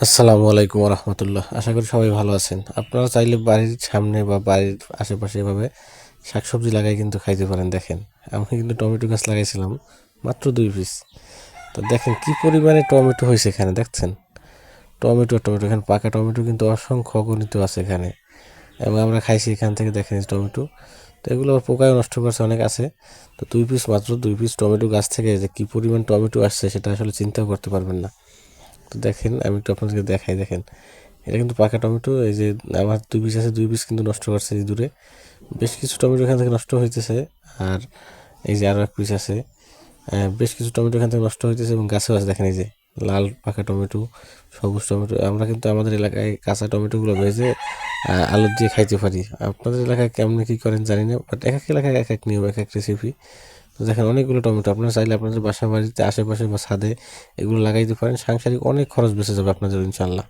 আসসালামু আলাইকুম রহমতুল্লাহ। আশা করি সবাই ভালো আছেন। আপনারা চাইলে বাড়ির সামনে বা বাড়ির আশেপাশে এভাবে শাকসবজি লাগাই কিন্তু খাইতে পারেন। দেখেন, আমি কিন্তু টমেটো গাছ লাগাইছিলাম মাত্র 2 পিস। তো দেখেন কি পরিমাণে টমেটো হয়েছে এখানে, দেখছেন? টমেটো টমেটো এখানে পাকা টমেটো কিন্তু অসংখ্য অগণিত আছে এখানে, এবং আমরা খাইছি এখান থেকে। দেখেন এই টমেটো, তো এগুলো আবার পোকায় নষ্ট করছে, অনেক আছে। তো 2 পিস, মাত্র 2 পিস টমেটো গাছ থেকে যে কি পরিমাণ টমেটো আসছে সেটা আসলে চিন্তাও করতে পারবেন না। তো দেখেন, আমি একটু আপনাদেরকে দেখাই। দেখেন, এটা কিন্তু পাকা টমেটো। এই যে আমার 2 পিস আছে, 2 পিস কিন্তু নষ্ট করছে এই দূরে। বেশ কিছু টমেটো এখান থেকে নষ্ট হইতেছে। আর এই যে আরও 1 পিস আছে, বেশ কিছু টমেটো এখান থেকে নষ্ট হইতেছে, এবং গাছেও আছে। দেখেন এই যে লাল পাকা টমেটো, সবুজ টমেটো। আমরা কিন্তু আমাদের এলাকায় কাঁচা টমেটোগুলো ভেজে আলু দিয়ে খাইতে পারি। আপনাদের এলাকায় কেমন কী করেন জানি না, বাট এক এক এলাকায় এক এক নিয়ম, এক এক রেসিপি। তো দেখেন অনেকগুলো টমেটো, আপনারা চাইলে আপনাদের বাসা বাড়িতে আশেপাশে বা ছাদে এগুলো লাগাইতে পারেন। সাংসারিক অনেক খরচ বেঁচে যাবে আপনাদের, ইনশাল্লাহ।